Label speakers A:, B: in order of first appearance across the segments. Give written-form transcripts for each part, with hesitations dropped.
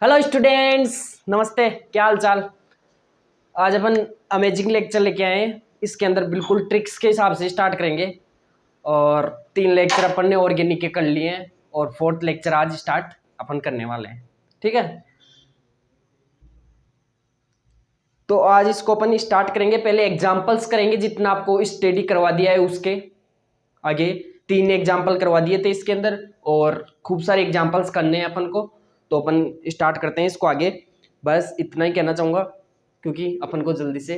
A: Hello students, नमस्ते। क्या हाल चाल। आज अपन अमेजिंग लेक्चर लेके आए हैं। इसके अंदर बिल्कुल ट्रिक्स के हिसाब से स्टार्ट करेंगे और 3 लेक्चर अपन ने ऑर्गेनिक के कर लिए हैं और 4th लेक्चर आज स्टार्ट अपन करने वाले हैं। ठीक है, तो आज इसको अपन स्टार्ट करेंगे। पहले एग्जाम्पल्स करेंगे, जितना आपको स्टडी करवा दिया है उसके आगे 3 एग्जाम्पल करवा दिए थे इसके अंदर और खूब सारे एग्जाम्पल्स करने हैं अपन को। तो अपन स्टार्ट करते हैं इसको आगे। बस इतना ही कहना चाहूँगा क्योंकि अपन को जल्दी से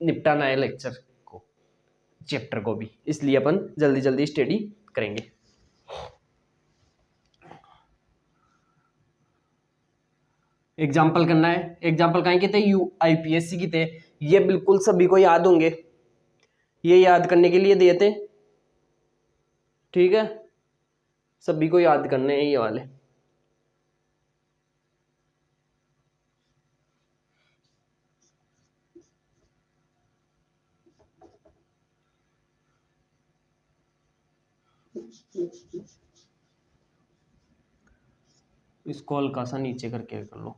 A: निपटाना है लेक्चर को, चैप्टर को भी, इसलिए अपन जल्दी जल्दी स्टडी करेंगे। एग्जाम्पल करना है। एग्जाम्पल कहाँ के थे? UIPSC की थे। ये बिल्कुल सभी को याद होंगे, ये याद करने के लिए दिए थे। ठीक है, सभी को याद करने हैं ये वाले। इसको हल्का सा नीचे करके कर लो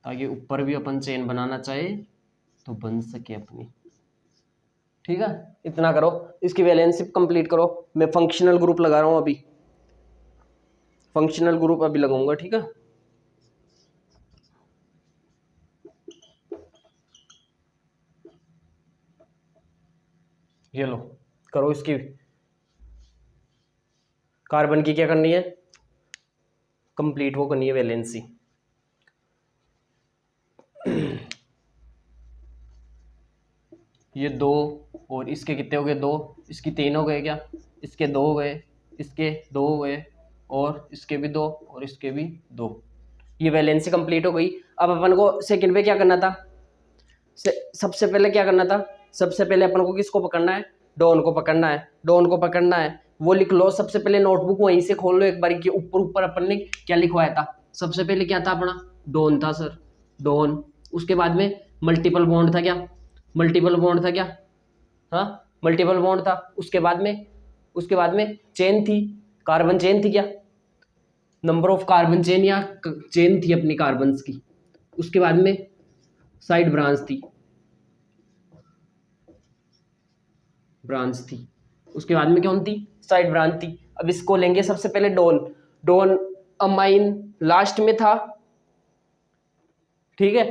A: ताकि ऊपर भी अपन चेन बनाना चाहे तो बन सके अपनी। ठीक है, इतना करो। इसकी बैलेंस कंप्लीट करो। मैं फंक्शनल ग्रुप लगा रहा हूं अभी, फंक्शनल ग्रुप अभी लगाऊंगा। ठीक है, ये लो, करो। इसकी कार्बन की क्या करनी है? कंप्लीट वो करनी है वैलेंसी। ये 2 और इसके कितने हो गए? 2। इसकी 3 हो गए क्या? इसके 2 हो गए, इसके 2 हो गए और इसके भी 2 और इसके भी 2। ये वैलेंसी कंप्लीट हो गई। अब अपन को सेकंड पे क्या करना था? सबसे पहले क्या करना था? सबसे पहले अपन को किसको पकड़ना है? डॉन को पकड़ना है। डॉन को पकड़ना है, वो लिख लो। सबसे पहले नोटबुक वहीं से खोल लो एक बार कि ऊपर ऊपर अपन ने क्या लिखवाया था। सबसे पहले क्या था अपना? डॉन था सर, डॉन। उसके बाद में मल्टीपल बॉन्ड था क्या? मल्टीपल बॉन्ड था क्या? हाँ, मल्टीपल बॉन्ड था। उसके बाद में चेन थी, कार्बन चेन थी क्या? नंबर ऑफ कार्बन चेन या चेन थी अपनी कार्बन्स की। उसके बाद में साइड ब्रांच थी। उसके बाद में कौन थी? साइड ब्रांच थी। अब इसको लेंगे सबसे पहले डॉन। डॉन अमाइन लास्ट में था। ठीक है,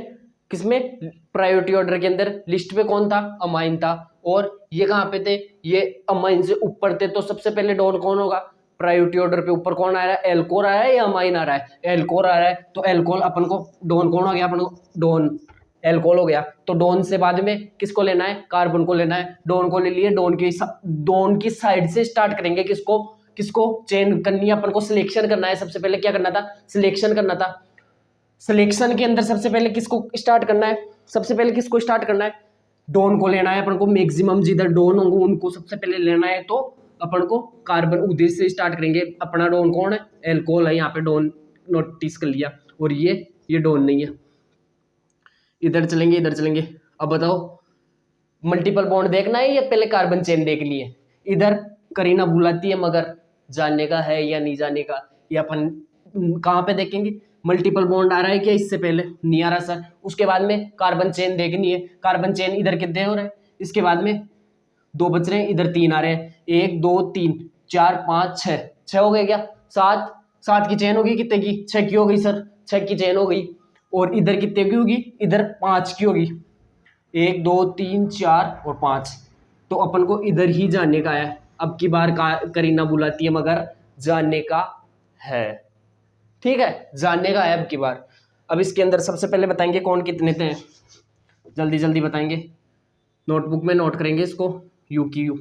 A: किसमें? प्रायोरिटी ऑर्डर के अंदर लिस्ट पे कौन था? अमाइन था। और ये कहाँ पे थे? ये अमाइन से ऊपर थे। तो सबसे पहले डॉन कौन होगा? प्रायोरिटी ऑर्डर पे ऊपर कौन आ रहा है? एल्कोर आ रहा है या अमाइन आ रहा है? एल्कोर आ रहा है। तो एल्कोहल अपन को, डॉन कौन हो गया अपन को? डॉन, एल्कोहल हो गया। तो डॉन से बाद में किसको लेना है? कार्बन को लेना है। डॉन को ले लिए। डॉन की साइड से स्टार्ट करेंगे। किसको चेन करनी है अपन को? सिलेक्शन करना है। सबसे पहले क्या करना था? सिलेक्शन करना था। सिलेक्शन के अंदर सबसे पहले किसको स्टार्ट करना है? सबसे पहले किसको स्टार्ट करना है? डॉन को लेना है अपन को। मैक्सिमम जिधर डॉन होंगे उनको सबसे पहले लेना है। तो अपन को कार्बन उधर से स्टार्ट करेंगे। अपना डॉन कौन है? एल्कोहल है। यहाँ पे डॉन नोटिस कर लिया। और ये डॉन नहीं है। इधर चलेंगे, इधर चलेंगे। अब बताओ, मल्टीपल बॉन्ड देखना है या पहले कार्बन चेन देख लिए? इधर करीना बुलाती है मगर जानने का है या नहीं जानने का, ये अपन कहाँ पे देखेंगे? मल्टीपल बॉन्ड आ रहा है क्या इससे पहले? नहीं आ रहा सर। उसके बाद में कार्बन चेन देखनी है। कार्बन चेन इधर कितने हो रहे हैं? इसके बाद में 2 बच रहे हैं, इधर 3 आ रहे हैं। 1 2 3 4 5 6, 6 हो गए क्या? 7, 7 की चेन होगी कितने की? 6 की हो गई सर, 6 की चेन हो गई। और इधर कितने की होगी? इधर 5 की होगी। 1 2 3 4 और 5। तो अपन को इधर ही जानने का है। अब की बार करीना बुलाती है मगर जानने का है। ठीक है, जानने का है अब की बार। अब इसके अंदर सबसे पहले बताएंगे कौन कितने थे, जल्दी जल्दी बताएंगे। नोटबुक में नोट करेंगे इसको। यू की यू।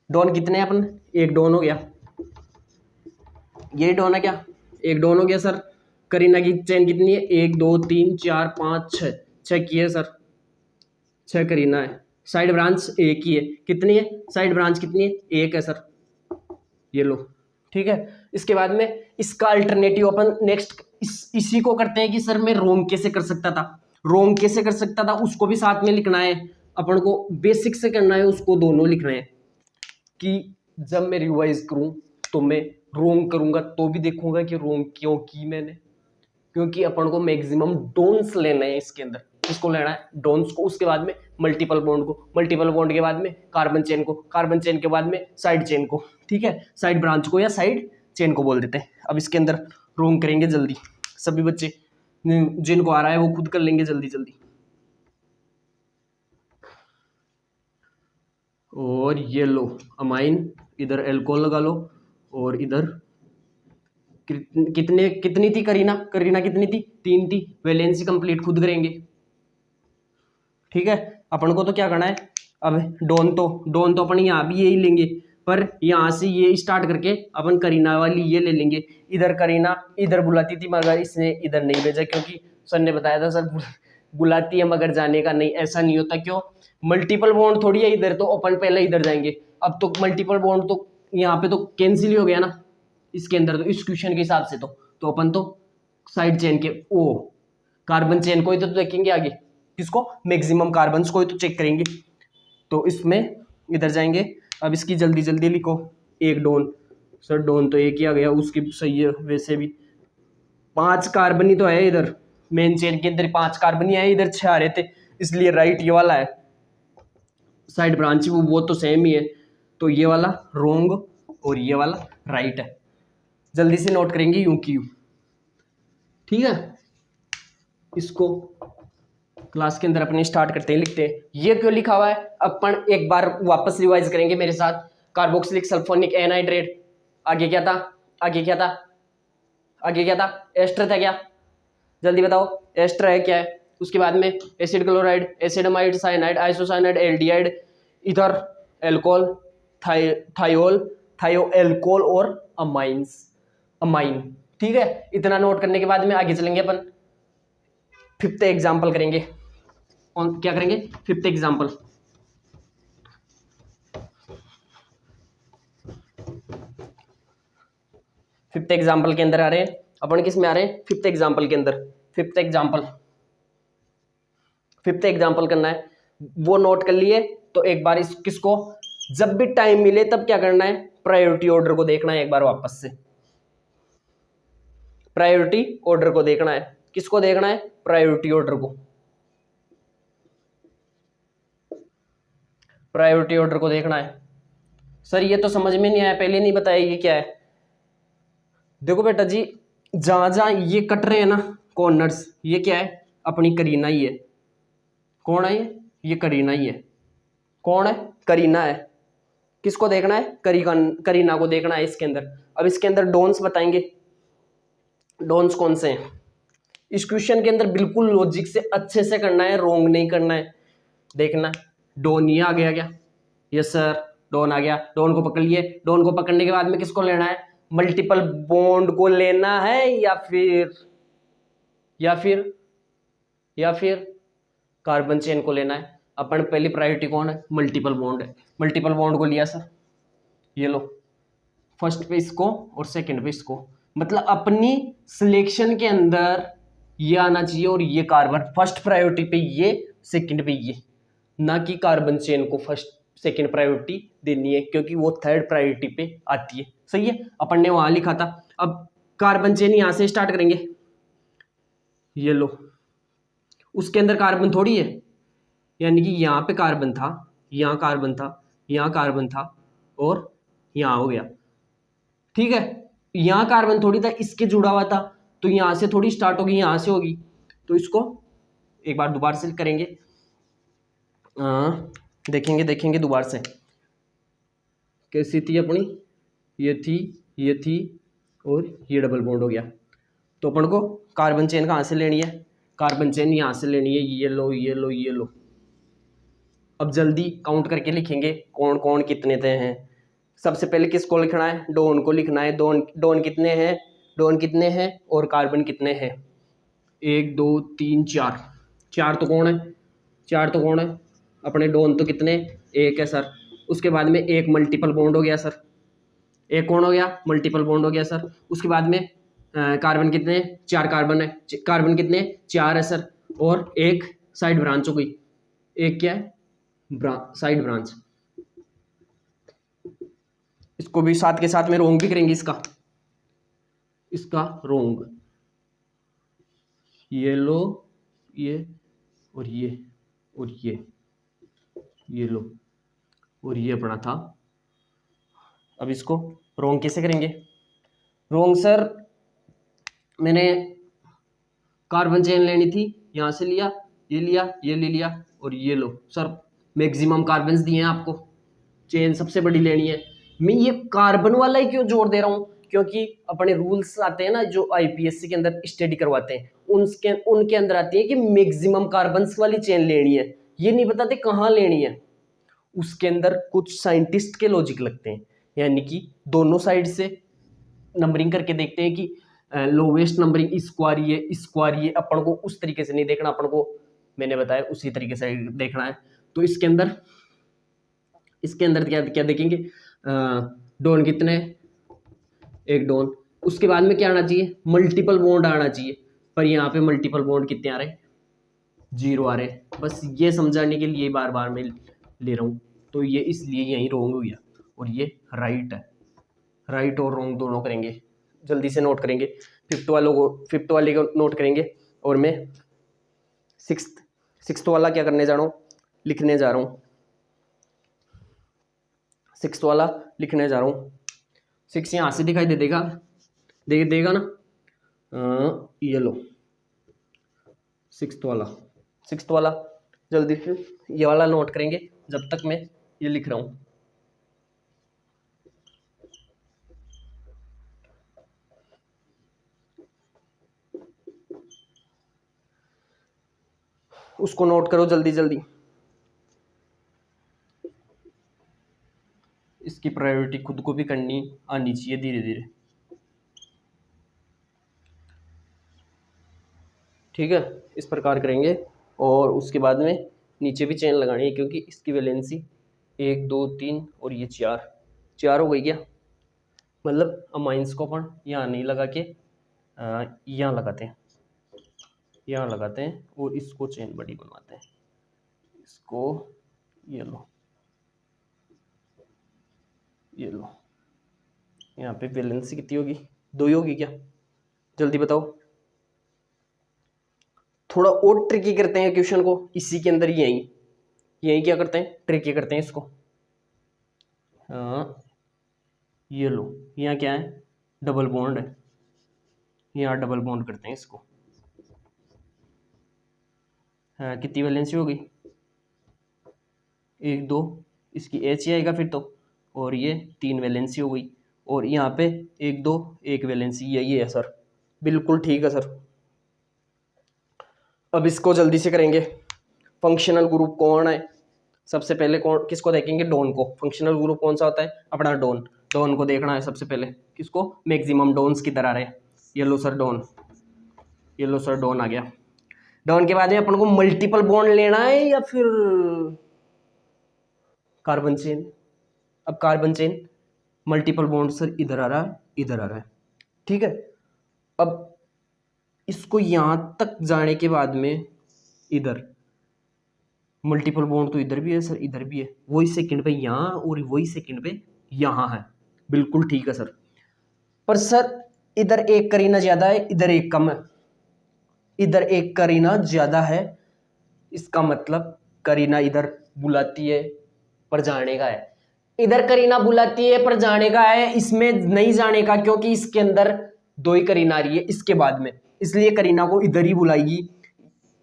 A: डॉन कितने हैं अपन? एक डॉन हो गया। ये डॉन है क्या? एक डॉन हो गया सर। करीना की चेन कितनी है? 1 2 3 4 5 6, 6 की है सर। 6 करीना है। साइड ब्रांच एक ही है। कितनी है साइड ब्रांच? कितनी है? एक है सर। ये लो, ठीक है। इसके बाद में इसका अल्टरनेटिव अपन नेक्स्ट इसी को करते हैं कि सर मैं रोंग कैसे कर सकता था? रोंग कैसे कर सकता था उसको भी साथ में लिखना है। अपन को बेसिक से करना है, उसको दोनों लिखना है कि जब मैं रिवाइज करूं तो मैं रोंग करूंगा तो भी देखूंगा कि रोंग क्यों की मैंने, क्योंकि अपन को मैक्सिमम डोन्स लेना है इसके अंदर। किसको लेना है? डोन्स को। उसके बाद में मल्टीपल बॉन्ड को, मल्टीपल बॉन्ड के बाद में कार्बन चेन को, कार्बन चेन के बाद में साइड चेन को। ठीक है, साइड ब्रांच को या साइड चेन को बोल देते हैं। अब इसके अंदर रोंग करेंगे जल्दी, सभी बच्चे जिनको आ रहा है वो खुद कर लेंगे जल्दी जल्दी। और ये लो अमाइन, इधर एल्कोहल लगा लो, और इधर कितनी थी करीना? करीना कितनी थी? 3 थी। वैलेंसी कंप्लीट खुद करेंगे। ठीक है, अपन को तो क्या करना है अब? डोन तो अपन यहाँ भी यही लेंगे, पर यहाँ से ये स्टार्ट करके अपन करीना वाली ये ले लेंगे। इधर करीना इधर बुलाती थी मगर इसने इधर नहीं भेजा, क्योंकि सर ने बताया था सर बुलाती है मगर जाने का नहीं। ऐसा नहीं होता, क्यों? मल्टीपल बॉन्ड थोड़ी है इधर, तो अपन पहले इधर जाएंगे। अब तो मल्टीपल बॉन्ड तो यहाँ पे तो कैंसिल ही हो गया ना इसके अंदर, तो इस क्वेश्चन के हिसाब से तो अपन तो साइड चेन के ओ कार्बन चेन को ही तो देखेंगे आगे। किसको? मैक्सिमम कार्बन्स को ही तो चेक करेंगे। तो इसमें इधर जाएंगे। अब इसकी जल्दी जल्दी लिखो। एक डोन, सर डोन तो एक ही आ गया, उसकी सही है। वैसे भी 5 कार्बन ही तो है इधर, मेन चेन के अंदर 5 कार्बन ही है, इधर 6 आ रहे थे, इसलिए राइट ये वाला है। साइड ब्रांच वो तो सेम ही है, तो ये वाला रोंग और ये वाला राइट है। जल्दी से नोट करेंगे यूं की यूं। ठीक है, इसको क्लास के अंदर अपने स्टार्ट करते हैं, लिखते हैं। ये क्यों लिखा हुआ है अपन एक बार वापस रिवाइज करेंगे मेरे साथ। कार्बोक्सिलिक सल्फोनिक एनहाइड्रेट, आगे क्या था? आगे क्या था? आगे क्या था? एस्टर था क्या? जल्दी बताओ, एस्टर है क्या है? उसके बाद में acid chloride, acid amide, cyanide, isocyanide, aldehyde, इधर एल्कोहल, थायोल, थायो एल्कोहल और अमाइंस, अमाइन। ठीक है, इतना नोट करने के बाद में आगे चलेंगे अपन। 5th एग्जाम्पल करेंगे। और क्या करेंगे? 5th example. फिफ्थ एग्जाम्पल के अंदर आ रहे हैं अपन। किस में आ रहे हैं? 5th एग्जाम्पल के अंदर। 5th एग्जाम्पल, 5th एग्जाम्पल करना है, वो नोट कर लिए। तो एक बार इस किसको जब भी टाइम मिले तब क्या करना है? प्रायोरिटी ऑर्डर को देखना है एक बार वापस से। प्रायोरिटी ऑर्डर को देखना है। किसको देखना है? प्रायोरिटी ऑर्डर को। प्रायोरिटी ऑर्डर को देखना है। सर ये तो समझ में नहीं आया, पहले नहीं बताया ये क्या है। देखो बेटा जी, जहां जहां ये कट रहे हैं ना कॉर्नर्स, ये क्या है? अपनी करीना ही है। कौन है ये? ये करीना ही है। कौन है? करीना है। किसको देखना है? करीना को देखना है इसके अंदर। अब इसके अंदर डोन्स बताएंगे। डोन्स कौन से हैं? इस क्वेश्चन के अंदर बिल्कुल लॉजिक से अच्छे से करना है, रोंग नहीं करना है। देखना, डोन ये आ गया क्या? यस सर, डोन आ गया। डोन को पकड़ लिए। डोन को पकड़ने के बाद में किसको लेना है? मल्टीपल बॉन्ड को लेना है या फिर कार्बन चेन को लेना है? अपन पहली प्रायोरिटी कौन है? मल्टीपल बॉन्ड है। मल्टीपल बॉन्ड को लिया सर, ये लो, फर्स्ट पे इसको और सेकंड पे इसको। मतलब अपनी सिलेक्शन के अंदर ये आना चाहिए और ये कार्बन फर्स्ट प्रायोरिटी पे, ये सेकंड पे ये, ना कि कार्बन चेन को फर्स्ट सेकंड प्रायोरिटी देनी है, क्योंकि वो थर्ड प्रायोरिटी पे आती है। सही है, अपन ने वहां लिखा था। अब कार्बन चेन यहां से स्टार्ट करेंगे। ये लो, उसके अंदर कार्बन थोड़ी है, यानी कि यहाँ पे कार्बन था, यहाँ कार्बन था, यहाँ कार्बन था और यहाँ हो गया। ठीक है, यहाँ कार्बन थोड़ी था, इसके जुड़ा हुआ था, तो यहाँ से थोड़ी स्टार्ट होगी, यहाँ से होगी। तो इसको एक बार दोबारा से करेंगे, देखेंगे दोबारा से कैसी थी अपनी। ये थी और ये डबल बॉन्ड हो गया। तो अपन को कार्बन चेन कहाँ से लेनी है? कार्बन चेन यहाँ से लेनी है। ये लो, ये लो, ये लो। अब जल्दी काउंट करके लिखेंगे कौन कौन कितने थे हैं। सबसे पहले किसको लिखना है? डोन को लिखना है। डोन कितने हैं? डोन कितने हैं और कार्बन कितने हैं? 1 2 3 4। 4 तो कौन है? 4 तो कौन है? अपने डोन तो कितने? 1 है सर। उसके बाद में एक मल्टीपल बॉन्ड हो गया सर। एक कौन हो गया? मल्टीपल बॉन्ड हो गया सर। उसके बाद में कार्बन कितने? 4 कार्बन है। कार्बन कितने? 4 है सर। और एक साइड ब्रांच हो गई। एक क्या है? Side branch. इसको भी साथ के साथ में रोंग भी करेंगे इसका। इसका रोंग, ये लो, ये और ये लो, और ये अपना था। अब इसको रोंग कैसे करेंगे? रोंग सर, मैंने कार्बन चेन लेनी थी, यहाँ से लिया, ये लिया, ये ले लिया, और ये लो सर, मैक्सिमम कार्बन्स दिए हैं आपको, चेन सबसे बड़ी लेनी है। मैं ये कार्बन वाला ही क्यों जोड़ दे रहा हूँ? क्योंकि अपने रूल्स आते हैं ना जो आईपीएससी के अंदर स्टडी करवाते हैं, उनके अंदर आती है कि मैक्सिमम कार्बन्स वाली चेन लेनी है। ये नहीं बताते कहाँ लेनी है, उसके अंदर कुछ साइंटिस्ट के लॉजिक लगते हैं, यानी कि दोनों साइड से नंबरिंग करके देखते हैं कि लोवेस्ट नंबरिंग इसको आ रही है, इसको आ रही है। अपन को उस तरीके से नहीं देखना, अपन को मैंने बताया उसी तरीके से देखना है। तो इसके अंदर क्या क्या देखेंगे? डोन कितने? एक डोन। उसके बाद में क्या आना चाहिए? मल्टीपल बॉन्ड आना चाहिए, पर यहाँ पे मल्टीपल बॉन्ड कितने आ रहे हैं? 0 आ रहे हैं। बस ये समझाने के लिए बार बार मैं ले रहा हूँ। तो ये इसलिए यहीं रोंग हो गया, और ये राइट है। राइट और रोंग दोनों करेंगे, जल्दी से नोट करेंगे। फिफ्थ वाले को नोट करेंगे, और मैं सिक्स्थ वाला क्या करने जा रहा हूँ? लिखने जा रहा हूँ। सिक्स्थ वाला लिखने जा रहा हूँ। 6 यहाँ से दिखाई दे देगा ना? ये लो, सिक्स्थ वाला जल्दी से ये वाला नोट करेंगे जब तक मैं ये लिख रहा हूँ। उसको नोट करो जल्दी जल्दी। इसकी प्रायोरिटी खुद को भी करनी आनी चाहिए धीरे धीरे, ठीक है? इस प्रकार करेंगे, और उसके बाद में नीचे भी चेन लगानी है, क्योंकि इसकी वैलेंसी 1 2 3 और ये 4 हो गई क्या? मतलब अमाइंस को अपन यहाँ नहीं लगा के यहाँ लगाते हैं, और इसको चेन बड़ी बनवाते हैं। इसको ये लो, यहाँ पे वैलेंसी कितनी होगी? 2 ही होगी क्या? जल्दी बताओ। थोड़ा और ट्रिकी करते हैं क्वेश्चन को, इसी के अंदर यही क्या करते हैं? ट्रिकी करते हैं इसको। हाँ, ये लो, यहाँ क्या है? डबल बॉन्ड है, यहाँ डबल बॉन्ड करते हैं इसको। हाँ, कितनी वैलेंसी होगी? 1 2, इसकी एच ही आएगा फिर तो, और ये 3 वैलेंसी हो गई, और यहाँ पे 1 2 1 वैलेंसी, यही है सर। बिल्कुल ठीक है सर। अब इसको जल्दी से करेंगे। फंक्शनल ग्रुप कौन है? सबसे पहले किसको देखेंगे? डोन को। फंक्शनल ग्रुप कौन सा होता है? अपना डोन को देखना है सबसे पहले। किसको? मैक्सिमम डोन्स किधर आ रहे हैं? ये लो सर डोन, डोन आ गया। डोन के बाद में अपन को मल्टीपल बॉन्ड लेना है या फिर कार्बन चेन? अब carbon chain multiple bond sir इधर आ रहा है, इधर आ रहा है, ठीक है? अब इसको यहां तक जाने के बाद में इधर मल्टीपल बॉन्ड तो इधर भी है सर, इधर भी है, वही सेकंड पे यहाँ और वही सेकंड पे यहाँ है। बिल्कुल ठीक है सर। पर सर इधर एक करीना ज्यादा है, इधर एक कम है। इधर एक करीना ज्यादा है, इसका मतलब करीना इधर बुलाती है पर जाने का है। इधर करीना बुलाती है पर जाने का है, इसमें नहीं जाने का, क्योंकि इसके अंदर 2 ही करीना आ रही है इसके बाद में, इसलिए करीना को इधर ही बुलाएगी।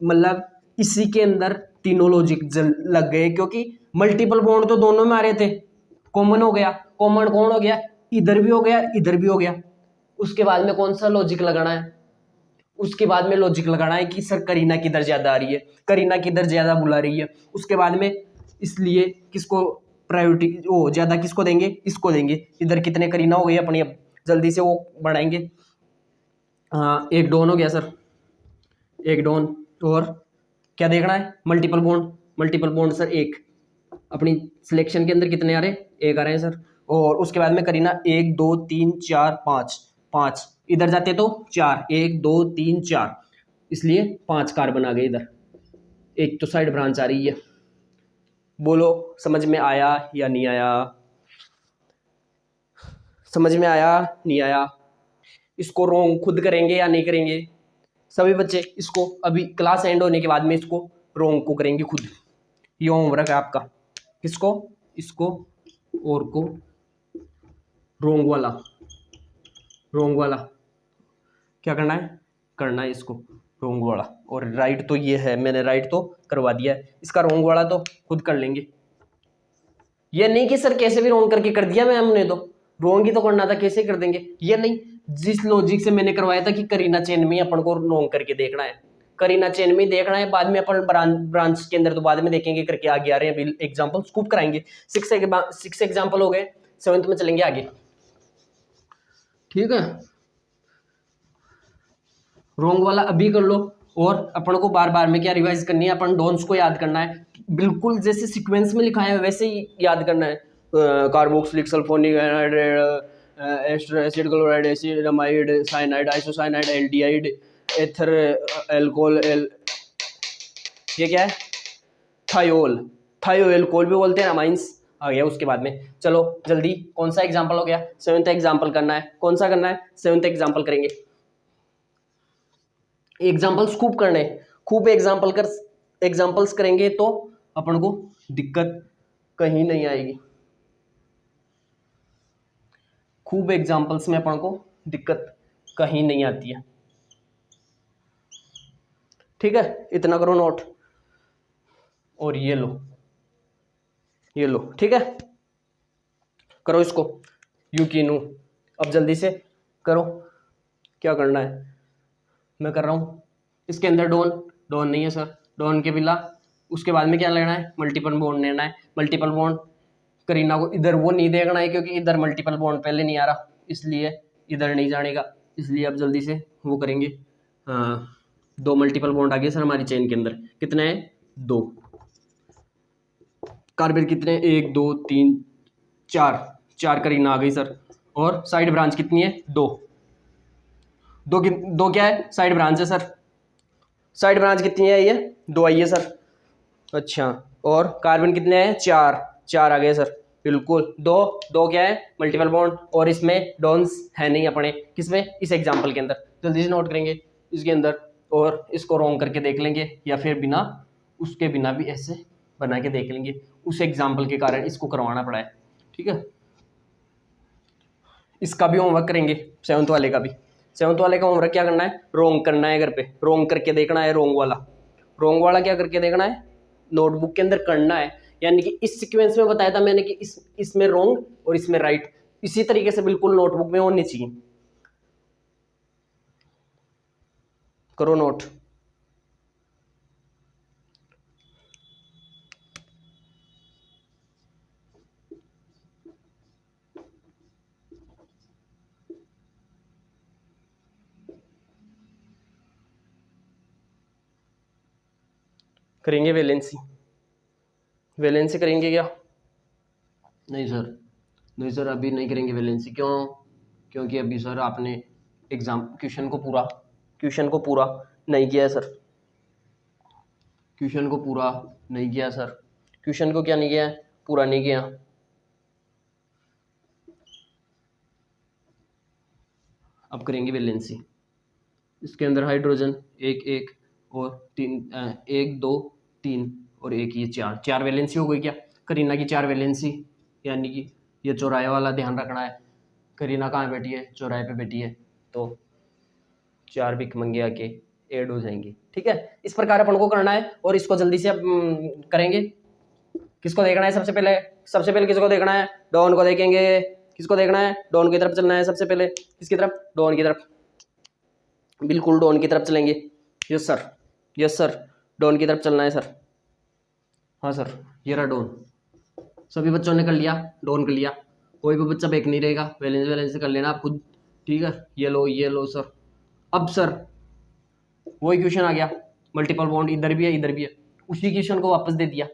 A: मतलब इसी के अंदर तीनों लॉजिक लग गए, क्योंकि मल्टीपल बॉन्ड तो दोनों में आ रहे थे, कॉमन हो गया। कॉमन कौन हो गया? इधर भी हो गया, इधर भी हो गया। उसके बाद में कौन सा लॉजिक लगाना है? उसके बाद में लॉजिक लगाना है कि सर करीना किधर ज्यादा आ रही है, करीना किधर ज्यादा बुला रही है। उसके बाद में इसलिए किसको प्रायोरिटी ज्यादा किसको देंगे? इसको देंगे। इधर कितने करीना हो गए अपनी? अब जल्दी से वो बढ़ाएंगे। हाँ, एक डोन हो गया सर, एक डोन। और क्या देखना है? मल्टीपल बॉन्ड सर एक। अपनी सिलेक्शन के अंदर कितने आ रहे हैं? 1 आ रहे हैं सर। और उसके बाद में करीना 1 2 3 4 5, इधर जाते तो 4, 1 2 3 4, इसलिए 5 कार्बन आ गए इधर। एक तो साइड ब्रांच आ रही है। बोलो समझ में आया या नहीं आया? समझ में आया नहीं आया? इसको रोंग खुद करेंगे या नहीं करेंगे? सभी बच्चे इसको अभी क्लास एंड होने के बाद में इसको रोंग को करेंगे खुद। ये होमवर्क है आपका। किसको? इसको और को रोंग वाला क्या करना है इसको रोंग वाला। और राइट तो ये है, मैंने राइट तो करवा दिया है, इसका रोंग वाला तो खुद कर लेंगे। ये नहीं कि सर कैसे भी रोंग करके कर दिया मैं, हमने तो रोंग ही तो करना था, कैसे कर देंगे, ये नहीं। जिस लॉजिक से मैंने करवाया था कि करीना चेन में अपन को रोंग करके देखना है, करीना चेन में देखना है, बाद में अपन ब्रांच के अंदर तो बाद में देखेंगे करके आगे आ रहे हैं। अभी एग्जांपल स्कूप कराएंगे, 6 एग्जांपल हो गए, 7th में चलेंगे आगे। ठीक है, रोंग वाला अभी कर लो। और अपन को बार बार में क्या रिवाइज करनी है, अपन डोन्स को याद करना है, बिल्कुल जैसे सीक्वेंस में लिखा है वैसे ही याद करना है। Carboxylic sulphonic ester acid chloride acid amide cyanide isocyanide aldehyde ether alcohol ये क्या है? थायोल भी बोलते हैं, अमाइंस आ गया उसके बाद में। चलो जल्दी, कौन सा एग्जांपल हो गया? 7th एग्जांपल करना है। कौन सा करना है? 7th एग्जांपल करेंगे। एग्जांपल्स खूब करने, खूब एग्जांपल्स करेंगे तो अपन को दिक्कत कहीं नहीं आएगी। खूब एग्जांपल्स में अपन को दिक्कत कहीं नहीं आती है। ठीक है, इतना करो नोट। और ये लो ठीक है, करो इसको यूकिनू। अब जल्दी से करो, क्या करना है मैं कर रहा हूँ। इसके अंदर डोन नहीं है सर, डोन के बिला। उसके बाद में क्या लेना है? मल्टीपल बॉन्ड लेना है। मल्टीपल बॉन्ड करीना को इधर वो नहीं देखना है, क्योंकि इधर मल्टीपल बॉन्ड पहले नहीं आ रहा, इसलिए इधर नहीं जानेगा। इसलिए अब जल्दी से वो करेंगे। 2 मल्टीपल बॉन्ड आ गए सर हमारी चेन के अंदर। कितने हैं? 2। कार्बन कितने? 1 2 3 4 करीना आ गई सर। और साइड ब्रांच कितनी है? 2 क्या है? साइड ब्रांच है सर। साइड ब्रांच कितनी है? ये 2 आई है सर। अच्छा, और कार्बन कितने हैं? 4 आ गए सर। बिल्कुल, 2 क्या है? Multiple bond. और इसमें डोन्स है नहीं अपने, किसमें? इस एग्जांपल के अंदर। जल्दी से नोट करेंगे इसके अंदर, और इसको रोंग करके देख लेंगे, या फिर बिना उसके बिना भी ऐसे बना के देख लेंगे। उस एग्जाम्पल के कारण इसको करवाना पड़ा है। ठीक है, इसका भी होमवर्क करेंगे, 7th वाले का भी। 7th वाले का होमवर्क क्या करना है? रोंग करना है घर पे, रोंग करके देखना है। रोंग वाला क्या करके देखना है? नोटबुक के अंदर करना है। यानी कि इस सीक्वेंस में बताया था मैंने कि इसमें रोंग और इसमें राइट, इसी तरीके से बिल्कुल नोटबुक में होनी चाहिए। करो नोट। करेंगे वैलेंसी करेंगे क्या? नहीं सर अभी नहीं करेंगे वैलेंसी। क्यों? क्योंकि अभी सर आपने क्वेश्चन को पूरा नहीं किया है सर। क्वेश्चन को पूरा नहीं किया सर। क्वेश्चन को क्या नहीं किया? पूरा नहीं किया। अब करेंगे वैलेंसी। इसके अंदर हाइड्रोजन 1 और 3, 1 2 3 और 1, ये 4 वैलेंसी हो गई क्या? करीना की 4 वैलेंसी, यानी कि ये चौराहे वाला ध्यान रखना है। करीना कहाँ बैठी है? चौराहे पे बैठी है, तो 4 भिखमंगे आके ऐड हो जाएंगे। ठीक है, इस प्रकार अपन को करना है। और इसको जल्दी से अब करेंगे। किसको देखना है सबसे पहले किसको देखना है? डॉन को देखेंगे। किसको देखना है? डॉन की तरफ चलना है सबसे पहले। किसकी तरफ? डॉन की तरफ। बिल्कुल डॉन की तरफ चलेंगे। यस सर डॉन की तरफ चलना है सर। हाँ सर, ये रहा डॉन। सभी बच्चों ने कर लिया, डॉन कर लिया। कोई भी बच्चा बैक नहीं रहेगा, वैलेंस कर लेना आप खुद। ठीक है, ये लो सर। अब सर वही क्वेश्चन आ गया, मल्टीपल बॉन्ड इधर भी है, उसी क्वेश्चन को वापस दे दिया।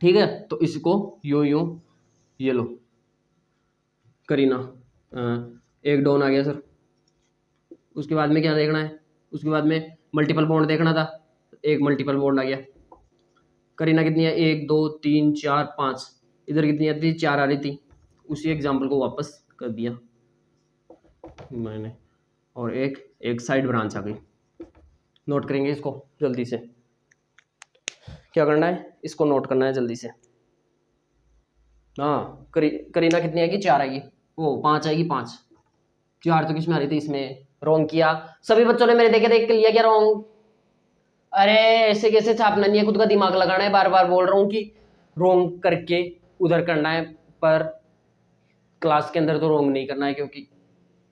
A: ठीक है, तो इसको यूं ये लो करीना, 1 डॉन आ गया सर। उसके बाद में क्या देखना है? उसके बाद में मल्टीपल बॉन्ड देखना था, 1 मल्टीपल बॉन्ड आ गया। करीना कितनी है? 1 2 3 4 5। इधर कितनी आती थी? 4 आ रही थी। उसी एग्जाम्पल को वापस कर दिया। मैंने, और एक साइड ब्रांच आ गई। नोट करेंगे इसको जल्दी से। क्या करना है, इसको नोट करना है जल्दी से। हाँ, करीना कितनी आएगी, 4 आएगी, वो 5 आएगी, 5। 4 तो किसमें आ रही थी, इसमें। रॉन्ग किया, सभी बच्चों ने मेरे देखे देख लिया क्या रॉन्ग। अरे ऐसे कैसे छापना नहीं है, खुद का दिमाग लगाना है। बार बार बोल रहा हूँ कि रॉन्ग करके उधर करना है, पर क्लास के अंदर तो रॉन्ग नहीं करना है, क्योंकि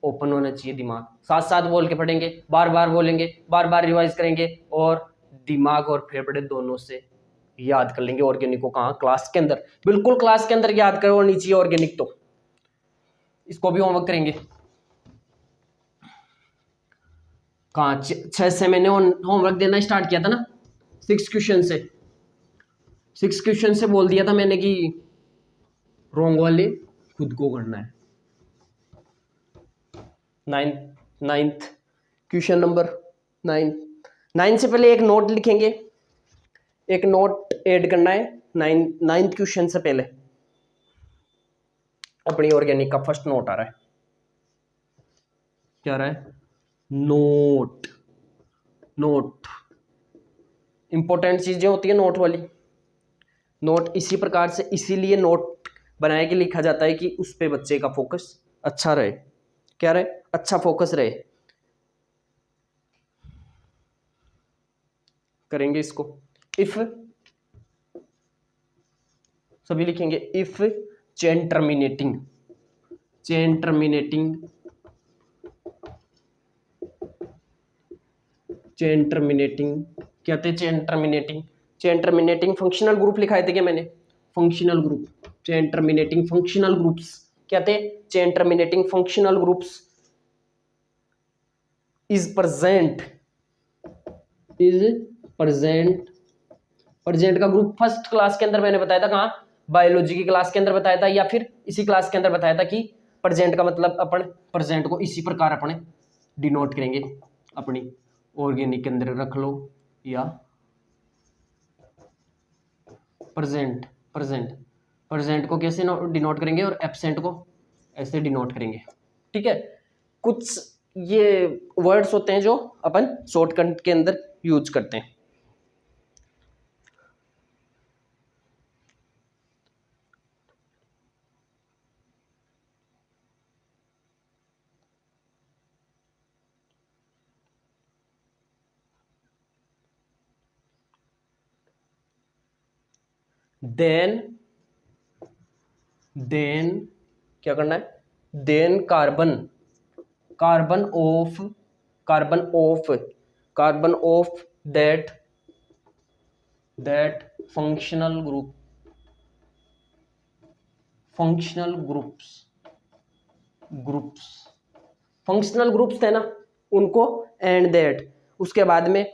A: ओपन होना चाहिए दिमाग। साथ साथ बोल के पढ़ेंगे, बार बार बोलेंगे, बार बार रिवाइज करेंगे, और दिमाग और फेफड़े दोनों से याद कर लेंगे। ऑर्गेनिक को कहाँ, क्लास के अंदर, बिल्कुल क्लास के अंदर याद करो, नीचे ऑर्गेनिक। तो इसको भी होमवर्क करेंगे। कहाँ, 6 से मैंने होमवर्क देना स्टार्ट किया था ना, 6 क्वेश्चन से। 6 क्वेश्चन से बोल दिया था मैंने कि रॉन्ग वाले खुद को करना है। नाइन्थ क्वेश्चन नंबर 9 से पहले एक नोट लिखेंगे, एक नोट ऐड करना है 9th क्वेश्चन से पहले। अपनी ऑर्गेनिक का फर्स्ट नोट आ रहा है, क्या आ रहा है, नोट। नोट इंपॉर्टेंट चीजें होती है नोट वाली। नोट इसी प्रकार से, इसीलिए नोट बनाए के लिखा जाता है कि उस पे बच्चे का फोकस अच्छा रहे। क्या रहे, अच्छा फोकस रहे। करेंगे इसको। इफ, सभी लिखेंगे, if chain terminating, chain terminating, chain terminating क्या थे, chain terminating. Chain terminating functional group लिखाए थे क्या मैंने, functional group. Chain terminating functional groups क्या थे, chain terminating functional groups is present, is present. Present का ग्रुप फर्स्ट क्लास के अंदर मैंने बताया था, कहाँ, बायोलॉजी की क्लास के अंदर बताया था, या फिर इसी क्लास के अंदर बताया था कि प्रेजेंट का मतलब अपन प्रेजेंट को इसी प्रकार अपने डिनोट करेंगे। अपनी ऑर्गेनिक के अंदर रख लो, या प्रेजेंट, प्रेजेंट को कैसे डिनोट करेंगे, और एब्सेंट को ऐसे डिनोट करेंगे। ठीक है, कुछ ये वर्ड्स होते हैं जो अपन शॉर्टकट के अंदर यूज करते हैं। देन क्या करना है, then carbon of that functional groups थे ना, उनको एंड दैट, उसके बाद में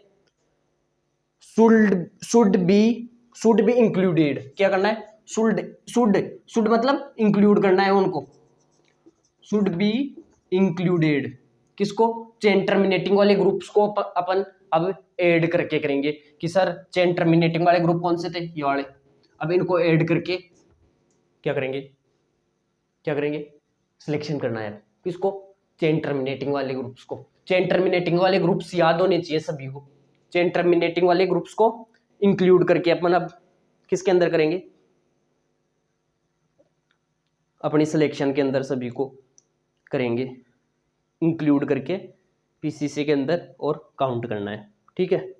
A: शुड बी इंक्लूडेड। क्या करना है, शुड मतलब इंक्लूड करना है उनको, शुड बी इंक्लूडेड। किसको, चेन टर्मिनेटिंग वाले ग्रुप्स को अपन अब ऐड करके करेंगे कि सर चेन टर्मिनेटिंग वाले ग्रुप कौन से थे, ये वाले। अब इनको ऐड करके क्या करेंगे, सिलेक्शन करना है। किसको, चेन टर्मिनेटिंग वाले ग्रुप्स को। चेन टर्मिनेटिंग वाले ग्रुप्स याद होने चाहिए सभी को। चेन टर्मिनेटिंग वाले ग्रुप्स को इंक्लूड करके अपन अब किसके अंदर करेंगे, अपनी सिलेक्शन के अंदर सभी को करेंगे इंक्लूड करके पीसीसी के अंदर, और काउंट करना है। ठीक है,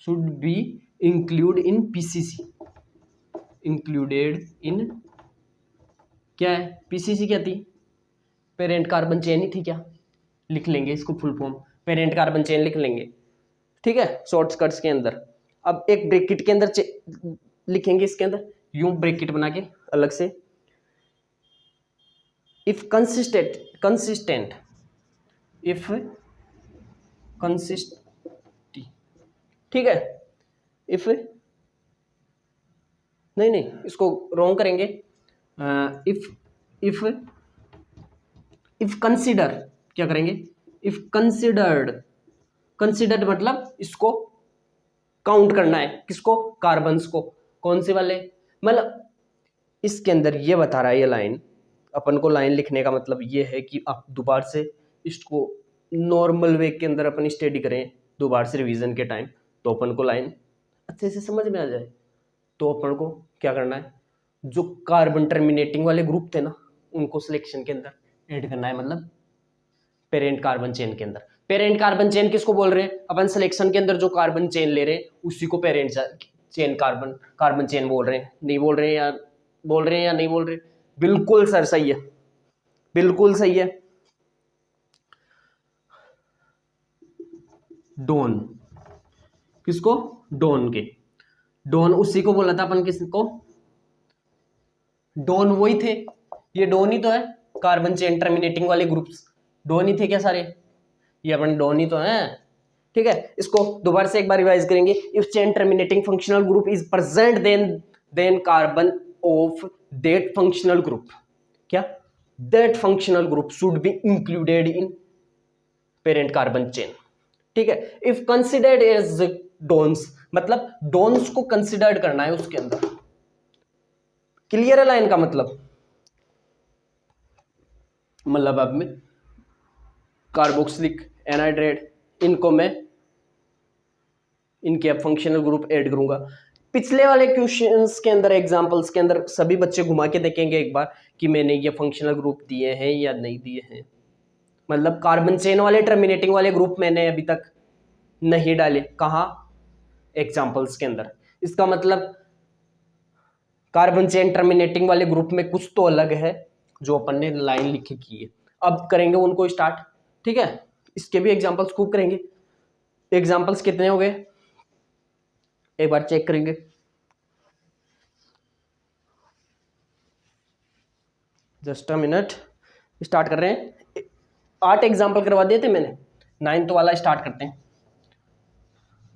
A: should be include in PCC, included in, क्या है पीसीसी, क्या थी, पेरेंट कार्बन चेन ही थी क्या, लिख लेंगे इसको full form, parent carbon chain लिख लेंगे। ठीक है, शॉर्टकट्स के अंदर। अब एक ब्रैकेट के अंदर लिखेंगे, इसके अंदर यूं ब्रैकेट बना के अलग से, इफ कंसिस्टेंट, इफ कंसिस्टी, ठीक है, इफ, नहीं इसको रॉन्ग करेंगे, इफ कंसिडर, क्या करेंगे, इफ कंसिडर्ड मतलब इसको काउंट करना है, किसको, कार्बन्स को। कौन से वाले, मतलब इसके अंदर ये बता रहा है ये लाइन, अपन को लाइन लिखने का मतलब ये है कि आप दोबारा से इसको नॉर्मल वे के अंदर अपन स्टडी करें दोबारा से रिवीजन के टाइम, तो अपन को लाइन अच्छे से समझ में आ जाए। तो अपन को क्या करना है, जो कार्बन टर्मिनेटिंग वाले ग्रुप थे ना उनको सिलेक्शन के अंदर ऐड करना है, मतलब पेरेंट कार्बन चेन के अंदर। पेरेंट कार्बन चेन किसको बोल रहे हैं अपन, सिलेक्शन के अंदर जो कार्बन चेन ले रहे हैं उसी को पेरेंट चेन कार्बन चेन बोल रहे हैं। नहीं बोल रहे हैं या बोल रहे हैं या नहीं बोल रहे? बिल्कुल सर सही है, बिल्कुल सही है। डोन, किसको? डोन के। डोन उसी को बोला था अपन, किसको? डोन वही थे, ये डोन ही तो है, कार्बन चेन टर्मिनेटिंग वाले ग्रुप्स डोन ही थे क्या सारे? ये अपन डोन ही तो हैं, ठीक है। इसको दोबारा से एक बार रिवाइज करेंगे। If chain terminating functional group is present then carbon of that functional group, क्या? That functional group should be included in parent carbon chain, ठीक है। इफ कंसिडर्ड एज डोन्स, मतलब डोन्स को कंसिडर्ड करना है उसके अंदर। क्लियर है लाइन का मतलब अब में कार्बोक्सिलिक एनहाइड्रेट, इनको मैं इनके अब फंक्शनल ग्रुप ऐड करूंगा। पिछले वाले क्वेश्चंस के अंदर, एग्जांपल्स के अंदर सभी बच्चे घुमा के देखेंगे एक बार कि मैंने ये फंक्शनल ग्रुप दिए हैं या नहीं दिए हैं। मतलब कार्बन चेन वाले टर्मिनेटिंग वाले ग्रुप मैंने अभी तक नहीं डाले, कहाँ? एग्जांपल्स के अंदर। इसका मतलब कार्बन चेन टर्मिनेटिंग वाले ग्रुप में कुछ तो अलग है जो अपन ने लाइन लिखी की है। अब करेंगे उनको स्टार्ट, ठीक है। इसके भी एग्जांपल्स खूब करेंगे। एग्जांपल्स कितने हो गए एक बार चेक करेंगे। जस्ट अ मिनट, स्टार्ट कर रहे हैं। 8 एग्जांपल करवा दिए थे मैंने, 9th वाला स्टार्ट करते हैं।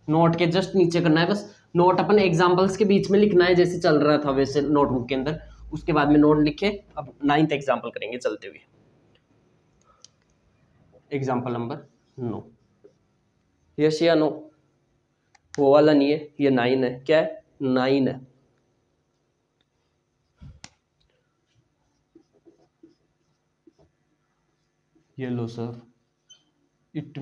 A: नोट के जस्ट नीचे करना है बस, नोट अपन एग्जांपल्स के बीच में लिखना है जैसे चल रहा था वैसे नोटबुक के अंदर, उसके बाद में नोट लिखे। अब 9th एग्जांपल करेंगे चलते हुए। एग्जांपल नंबर 9, यस या नो? वो वाला नहीं है, ये 9 है। क्या है? 9 है। ये लो sir, it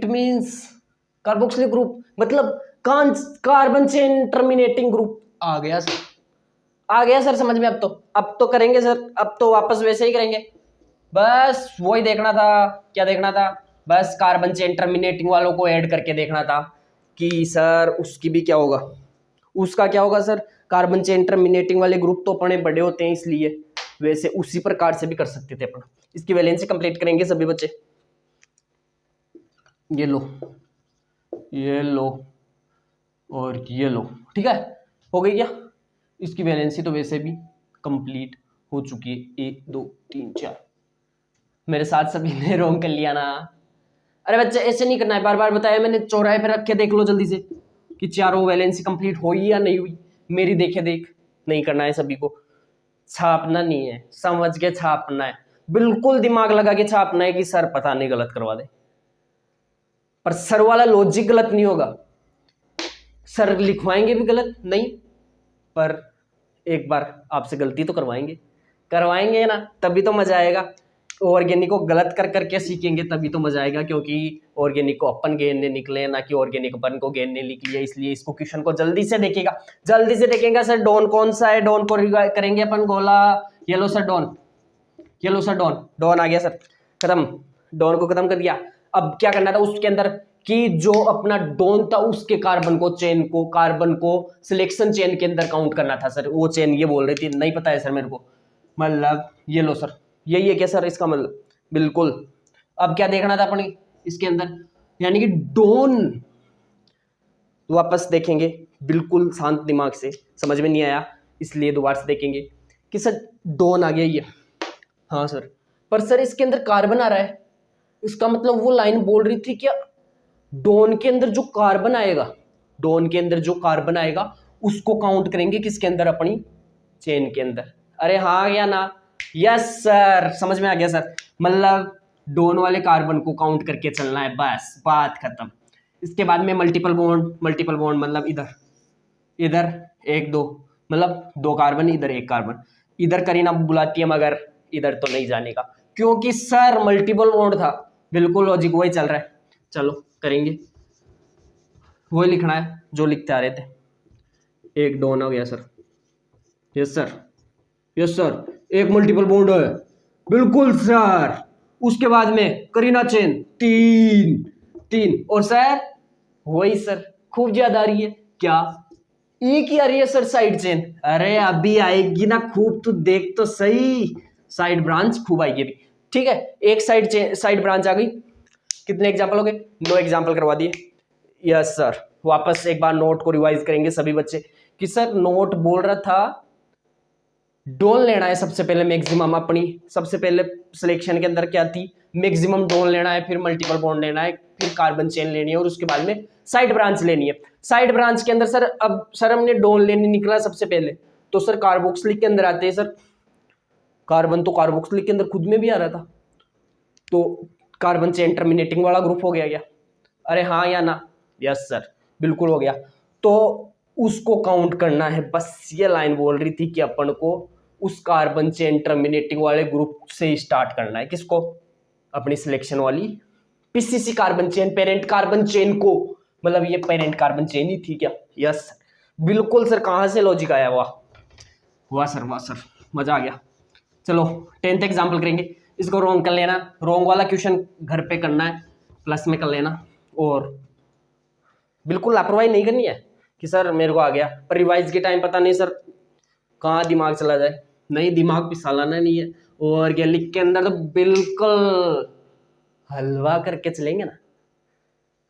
A: means carboxylic group, मतलब कार्बन चेन टर्मिनेटिंग ग्रुप आ गया सर, आ गया सर समझ में। अब तो करेंगे सर, अब तो वापस वैसे ही करेंगे। बस वही देखना था, क्या देखना था? बस कार्बन चेन टर्मिनेटिंग वालों को ऐड करके देखना था कि सर उसकी भी क्या होगा, उसका क्या होगा सर। कार्बन चेन टर्मिनेटिंग वाले ग्रुप तो अपने बड़े होते हैं, इसलिए वैसे उसी प्रकार से भी कर सकते थे अपन। इसकी वैलेंसी कंप्लीट करेंगे सभी बच्चे। ये लो, ये लो और ये लो, ठीक है। हो गई क्या? इसकी वैलेंसी तो वैसे भी कंप्लीट हो चुकी है। 1 2 3 4। मेरे साथ सभी ने रोंग कर लिया ना? अरे बच्चे ऐसे नहीं करना है, बार बार बताया मैंने। चौराहे पे रख के देख लो जल्दी से कि चारों वैलेंसी कंप्लीट हुई या नहीं हुई। मेरी देखे देख नहीं करना है सभी को, छापना नहीं है, समझ के छापना है, बिल्कुल दिमाग लगा के छापना है कि सर पता नहीं गलत करवा दे। पर सर वाला लॉजिक गलत नहीं होगा, सर लिखवाएंगे भी गलत नहीं, पर एक बार आपसे गलती तो करवाएंगे ना, तभी तो मजा आएगा। ऑर्गेनिक को गलत कर करके सीखेंगे तभी तो मजा आएगा, क्योंकि ऑर्गेनिक को अपन गेनने निकले ना कि ऑर्गेनिक अपन को गेनने निकली, इसलिए इसको क्वेश्चन को जल्दी से देखेगा सर। डॉन कौन सा है? डॉन को करेंगे अपन गोला। येलो सर डॉन, येलो सर डॉन आ गया सर, खत्म। डॉन को खत्म कर दिया। अब क्या करना था उसके अंदर कि जो अपना डॉन था उसके कार्बन को सिलेक्शन चेन के अंदर काउंट करना था सर। वो चेन ये बोल रही थी, नहीं पता है सर मेरे को। मतलब ये लो सर, यही है क्या सर इसका मतलब? बिल्कुल। अब क्या देखना था अपने इसके अंदर, यानी कि डॉन। वापस देखेंगे बिल्कुल शांत दिमाग से, समझ में नहीं आया इसलिए दोबारा से देखेंगे कि सर डॉन आ गया ये। हाँ सर, पर सर इसके अंदर कार्बन आ रहा है, इसका मतलब वो लाइन बोल रही थी क्या डॉन के अंदर जो कार्बन आएगा उसको काउंट करेंगे किसके अंदर? अपनी चेन के अंदर। अरे हाँ या ना? यस सर, समझ में आ गया सर। मतलब डॉन वाले कार्बन को काउंट करके चलना है, बस बात खत्म। इसके बाद में मल्टीपल बॉन्ड मतलब इधर 1 2, मतलब 2 कार्बन, इधर 1 कार्बन। इधर करीना बुलाती है मगर इधर तो नहीं जाने का, क्योंकि सर मल्टीपल बॉन्ड था। बिल्कुल लॉजिक वही चल रहा है। चलो करेंगे, वही लिखना है जो लिखते आ रहे थे। एक डॉन हो गया sir, yes sir, yes sir, एक मल्टीपल बॉन्ड है, बिल्कुल सर। उसके बाद में करीना चेन, तीन तीन, और सर वही सर, खूब ज्यादा आ रही है क्या? एक ही आ रही है सर साइड चेन। अरे अभी आएगी ना खूब, तू देख तो सही, साइड ब्रांच खूब आएगी अभी। ठीक है, एक साइड ब्रांच आ गई। कितने एग्जाम्पल हो गए? 9 एग्जाम्पल करवा दिए। यस सर, वापस एक बार नोट को रिवाइज करेंगे सभी बच्चे कि सर नोट बोल रहा था डोन लेना है सबसे पहले मैक्सिमम, अपनी सबसे पहले सिलेक्शन के अंदर क्या थी, मैक्सिमम डोन लेना है, फिर मल्टीपल बॉन्ड लेना है, फिर कार्बन चेन लेनी है, और उसके बाद में साइड ब्रांच लेनी है। साइड ब्रांच के अंदर सर, अब सर हमने डोन लेने निकला सबसे पहले, तो सर कार्बोक्सिलिक के अंदर आते हैं सर, कार्बन तो कार्बोक्सिलिक के अंदर खुद में भी आ रहा था, तो कार्बन चेन टर्मिनेटिंग वाला ग्रुप हो गया क्या? अरे हाँ या ना? यस सर, बिल्कुल हो गया। तो उसको काउंट करना है, बस ये लाइन बोल रही थी कि अपन को उस कार्बन चेन टर्मिनेटिंग वाले ग्रुप से स्टार्ट करना है। किसको? अपनी सिलेक्शन वाली PCC carbon chain, parent carbon chain को, मतलब ये पेरेंट कार्बन चेन ही थी क्या? यस बिल्कुल सर। कहाँ से लॉजिक आया? वाह वाह सर, वाह सर, मजा आ गया। चलो 10th एग्जाम्पल करेंगे। इसको रोंग कर लेना, रोंग वाला क्वेश्चन घर पे करना है, प्लस में कर लेना, और बिल्कुल लापरवाही नहीं करनी है कि सर मेरे को आ गया, पर रिवाइज के टाइम पता नहीं सर कहाँ दिमाग चला जाए। नहीं, दिमाग पिसालाना नहीं है, और क्या लिख के अंदर तो बिल्कुल हलवा करके चलेंगे ना,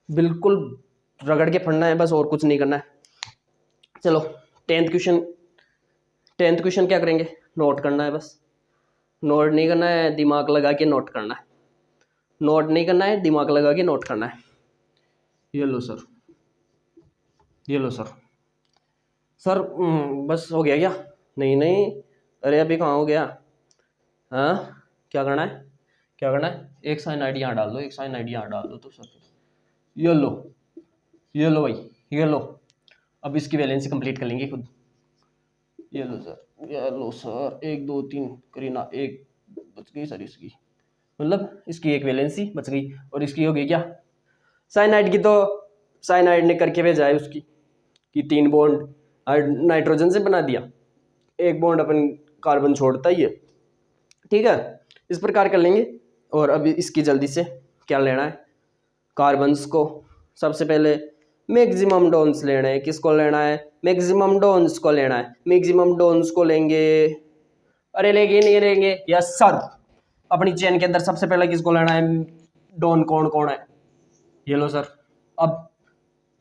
A: बिल्कुल रगड़ के पढ़ना है बस, और कुछ नहीं करना है। चलो 10th क्वेश्चन क्या करेंगे? नोट करना है बस, नोट नहीं करना है, दिमाग लगा के नोट करना है, नोट नहीं करना है, दिमाग लगा के नोट करना है। ये लो सर, ये लो सर। सर बस हो गया क्या? नहीं नहीं, अरे अभी कहाँ हो गया? हाँ, क्या करना है, क्या करना है? एक साइन आईडी यहाँ डाल दो, एक साइन आईडी यहाँ डाल दो तो सर। ये लो, ये लो भाई, ये लो। अब इसकी वैलेंसी कंप्लीट कर लेंगे खुद। ये लो सर, ये लो सर, 1 2 3 करीना, एक बच गई सर इसकी, मतलब इसकी एक वैलेंसी बच गई, और इसकी हो गई क्या? साइनाइड की तो साइनाइड ने करके भेजा है उसकी कि 3 बॉन्ड नाइट्रोजन से बना दिया, 1 बॉन्ड अपन कार्बन छोड़ता ही है। ठीक है, इस प्रकार कर लेंगे। और अभी इसकी जल्दी से क्या लेना है? कार्बन्स को सबसे पहले मैक्सिमम डोन्स लेने हैं। किसको लेना है? मैक्सिमम डोन्स को लेना है। मैक्सिमम डोन्स को लेंगे, अरे लेंगे नहीं लेंगे? Yes sir. अपनी चेन के अंदर सबसे पहले किसको लेना है? डोन कौन कौन है? ये लो सर। अब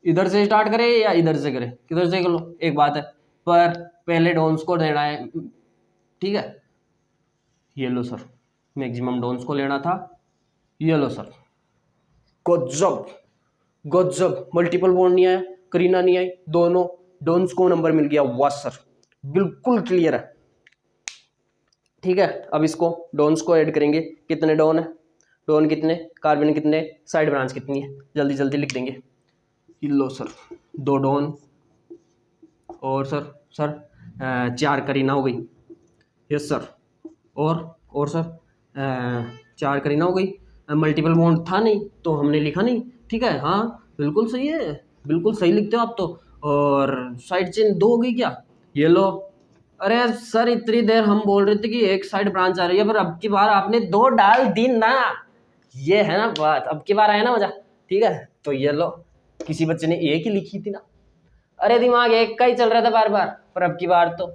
A: इधर से स्टार्ट करें या इधर से करें? किधर से कर लो, एक बात है, पर पहले डोन्स को लेना है। ठीक है, ये लो सर, मैक्सिमम डोन्स को लेना था। ये लो सर, गजब गजब, मल्टीपल बॉन्ड नहीं आया, करीना नहीं आई, दोनों डोन्स को नंबर मिल गया। वाह सर, बिल्कुल क्लियर है। ठीक है, अब इसको डोन्स को ऐड करेंगे। कितने डोन है? डोन कितने, कार्बन कितने, साइड ब्रांच कितनी है? जल्दी जल्दी लिख देंगे। लो सर, 2 डोन, और सर 4 करीना हो गई। यस सर, और सर 4 करीना हो गई। मल्टीपल बॉन्ड था नहीं तो हमने लिखा नहीं। ठीक है, हाँ बिल्कुल सही है, बिल्कुल सही लिखते हो आप तो। और साइड चेन 2 हो गई क्या? ये लो। अरे सर इतनी देर हम बोल रहे थे कि एक साइड ब्रांच आ रही है, पर अब की बार आपने 2 डाल दी ना, ये है ना बात, अब की बार आया ना मजा। ठीक है, तो ये लो, किसी बच्चे ने एक ही लिखी थी ना, अरे दिमाग एक का ही चल रहा था बार बार, पर अब की बार तो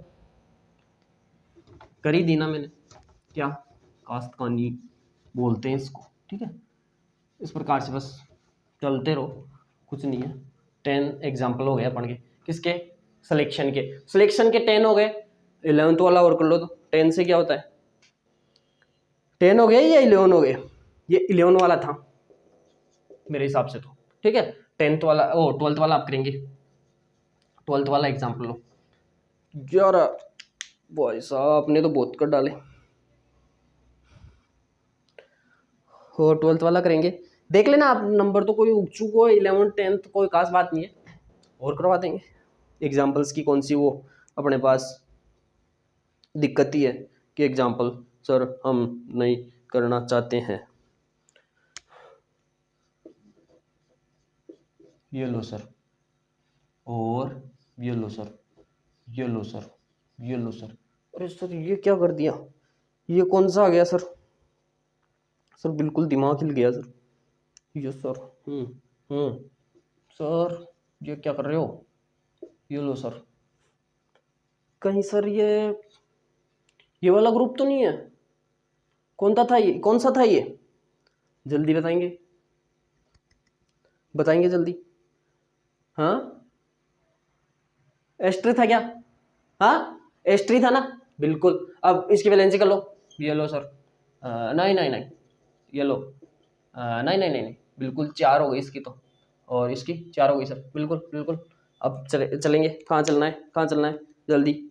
A: कर ही दी ना मैंने। क्या कास्ट कहानी बोलते हैं इसको। ठीक है, इस प्रकार से बस चलते रहो, कुछ नहीं है। 10 एग्जाम्पल हो गया पढ़ के। किसके? सिलेक्शन के। सिलेक्शन के 10 हो गए, 11th वाला और कर लो तो 10 से क्या होता है? 10 हो गया या 11 हो गया? ये 11 वाला था मेरे हिसाब से तो। ठीक है, 10th वाला, 12th वाला आप करेंगे। 12th वाला एग्जाम्पल लो। यार भाई साहब आपने तो बहुत कर डाले। हो 12th वाला करेंगे, देख लेना आप, नंबर तो कोई उगचुक हो, 11th 10th कोई खास बात नहीं है, और करवा देंगे। एग्जाम्पल्स की कौन सी वो अपने पास दिक्कत ही है कि एग्जाम्पल सर हम नहीं करना चाहते हैं। ये लो सर, और ये लो सर, ये लो सर, ये लो सर। अरे सर ये क्या कर दिया, ये कौन सा आ गया सर? सर बिल्कुल दिमाग हिल गया सर। ये सर सर ये क्या कर रहे हो? ये लो सर। कहीं सर ये वाला ग्रुप तो नहीं है? कौन सा था ये? जल्दी बताएंगे, बताएंगे जल्दी। हाँ एस्ट्री था क्या? हाँ एस्ट्री था ना, बिल्कुल। अब इसकी वैलेंसी कर लो। ये लो सर। नहीं नहीं नहीं, ये लो। नहीं नहीं नहीं नहीं, बिल्कुल 4 हो गई इसकी तो, और इसकी 4 हो गई सर, बिल्कुल बिल्कुल। अब चलेंगे, कहाँ चलना है, कहाँ चलना है जल्दी?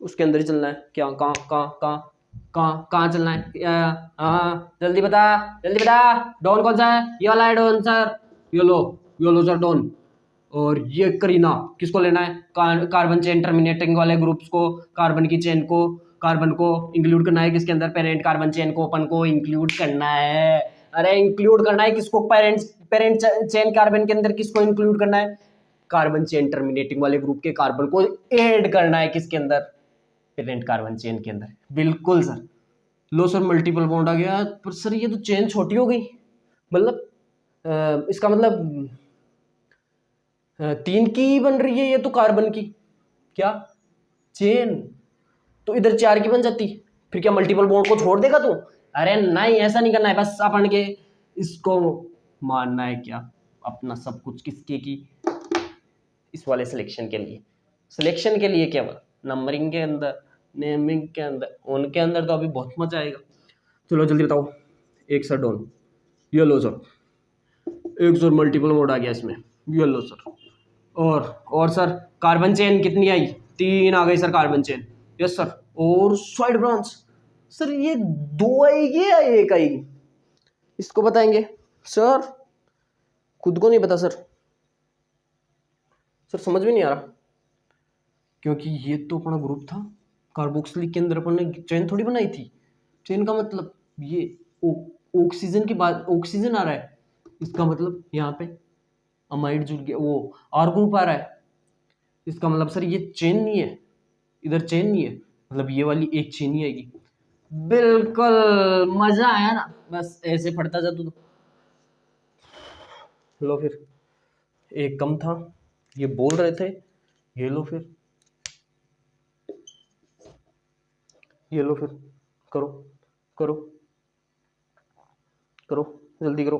A: उसके अंदर ही चलना है क्या? कहाँ कहाँ कहाँ कहाँ कहाँ चलना है? हाँ जल्दी बता, जल्दी बता। डॉन कौन सा है? ये वाला है डॉन सर। ये लो सर डॉन। और ये करीना, किसको लेना है? कार्बन चेन टर्मिनेटिंग वाले ग्रुप्स को, कार्बन की चेन को, कार्बन को इंक्लूड करना है किसके अंदर? पेरेंट कार्बन चेन को अपन को इंक्लूड करना है। अरे इंक्लूड करना है किसको? पेरेंट पेरेंट चेन कार्बन के अंदर किसको इंक्लूड करना है? कार्बन चेन टर्मिनेटिंग वाले ग्रुप के कार्बन को ऐड करना है किसके अंदर? पेरेंट कार्बन चेन के अंदर, बिल्कुल सर। लो सर मल्टीपल बॉन्ड आ गया, पर सर ये तो चेन छोटी हो गई, मतलब इसका मतलब 3 की बन रही है ये तो कार्बन की, क्या चेन? तो इधर 4 की बन जाती, फिर क्या मल्टीपल बॉन्ड को छोड़ देगा तू? अरे नहीं, ऐसा नहीं करना है, बस अपन के इसको मानना है क्या अपना सब कुछ किसके की? इस वाले सिलेक्शन के लिए, सिलेक्शन के लिए क्या बोला? नंबरिंग के अंदर, नेमिंग के अंदर, उनके अंदर तो अभी बहुत मजा आएगा। चलो जल्दी बताओ। एक सर डॉन, ये लो सर। एक सर मल्टीपल मोड आ गया इसमें, ये लो सर। और सर कार्बन चेन कितनी आई? 3 आ गई sir carbon chain, yes sir. और साइड ब्रांच सर ये 2 आएगी या 1 आएगी? इसको बताएंगे सर, खुद को नहीं पता सर। सर समझ में नहीं आ रहा, क्योंकि ये तो अपना ग्रुप था, कार्बोक्सिलिक के अंदर अपन ने चेन थोड़ी बनाई थी। चेन का मतलब ये ऑक्सीजन की बात, ऑक्सीजन आ रहा है, इसका मतलब यहाँ पे अमाइड जुड़ गया, वो आर ग्रुप आ रहा है, इसका मतलब सर ये चेन नहीं है, इधर चेन नहीं है, मतलब ये वाली एक चेन ही आएगी। बिल्कुल, मजा आया ना? बस ऐसे पढ़ता जा तू तो। लो फिर, एक कम था, ये बोल रहे थे, ये लो फिर, ये लो फिर, करो करो करो, जल्दी करो।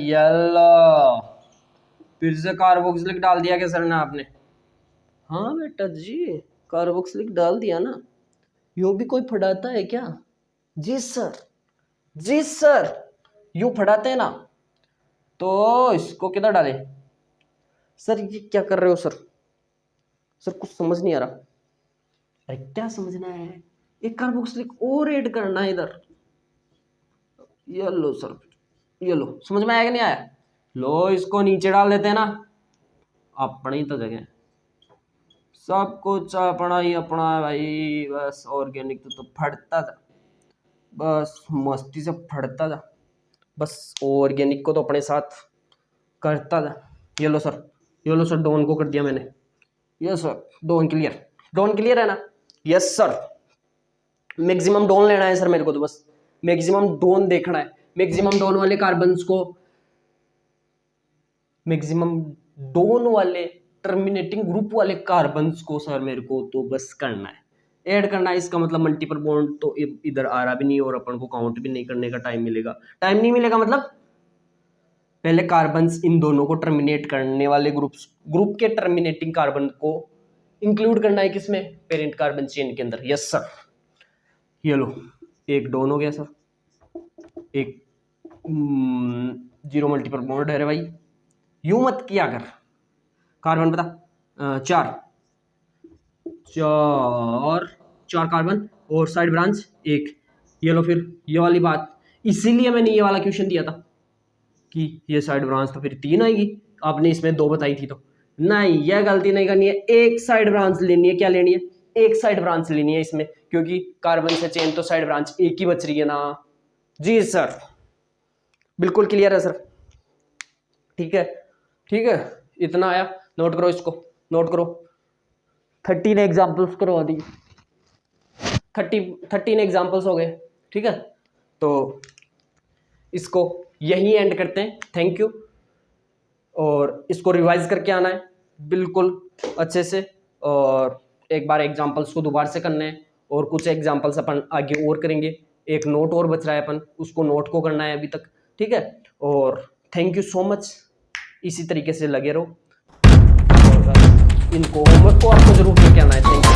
A: येलो, फिर से कार्बोक्सिलिक डाल दिया क्या सर ने आपने? हाँ बेटा जी, कार्बोक्सिलिक डाल दिया ना। यो भी कोई पढ़ाता है क्या? जी सर, जी सर, यू पढ़ाते हैं ना। तो इसको किधर डाले? सर ये क्या कर रहे हो सर? सर कुछ समझ नहीं आ रहा। अरे क्या समझना है? एक कार्बोक्सिलिक और ऐड करना है इधर। ये लो सर, ये लो, समझ में आया कि नहीं आया? लो इसको नीचे डाल देते हैं ना, अपनी तो जगह सब कुछ अपना ही अपना है भाई, बस ऑर्गेनिक तो फटता था, बस मस्ती से फटता था, बस ऑर्गेनिक को तो अपने साथ करता था। ये लो सर, ये लो सर, डॉन को कर दिया मैंने। Yes sir, done clear, done clear है ना? यस सर, मैक्सिमम डॉन लेना है सर मेरे को, तो बस मैक्सिमम डॉन देखना है, मैक्सिमम डॉन वाले कार्बन्स को, मैक्सिमम डॉन वाले टर्मिनेटिंग ग्रुप वाले कार्बन्स को सर मेरे को तो बस करना है, ऐड करना है। इसका मतलब मल्टीपल बॉन्ड तो इधर आ रहा भी नहीं, और अपन को काउंट भी नहीं करने का टाइम मिलेगा, टाइम नहीं मिलेगा, मतलब पहले कार्बन्स इन दोनों को टर्मिनेट करने वाले ग्रुप के टर्मिनेटिंग कार्बन को इंक्लूड करना है किसमें? पेरेंट कार्बन चेन के अंदर। यस सर, ये लो, एक डॉन हो गया सर, एक 0 मल्टीपल बॉन्ड है भाई, यूं मत किया कर। कार्बन बता, 4 4 कार्बन और साइड ब्रांच 1। ये लो फिर, ये वाली बात, इसीलिए मैंने ये वाला क्वेश्चन दिया था कि ये साइड ब्रांच तो फिर 3 आएगी, आपने इसमें 2 बताई थी तो नहीं, यह गलती नहीं करनी है, एक साइड ब्रांच लेनी है। क्या लेनी है? एक साइड ब्रांच लेनी है इसमें, क्योंकि कार्बन से चेन तो साइड ब्रांच एक ही बच रही है ना। जी सर, बिल्कुल क्लियर है सर। ठीक है, ठीक है, इतना आया, नोट करो इसको, नोट करो। 13 एग्जाम्पल्स करवा दी, 13 एग्जाम्पल्स हो गए। ठीक है, तो इसको यही एंड करते हैं। Thank you. और इसको रिवाइज करके आना है बिल्कुल अच्छे से, और एक बार एग्जाम्पल्स को दोबारा से करना है, और कुछ एग्जाम्पल्स अपन आगे और करेंगे। एक नोट और बच रहा है, अपन उसको नोट को करना है अभी तक। ठीक है, और थैंक यू सो मच। इसी तरीके से लगे रहो, और इनको होमवर्क को आपको जरूर करके आना है। Thank you.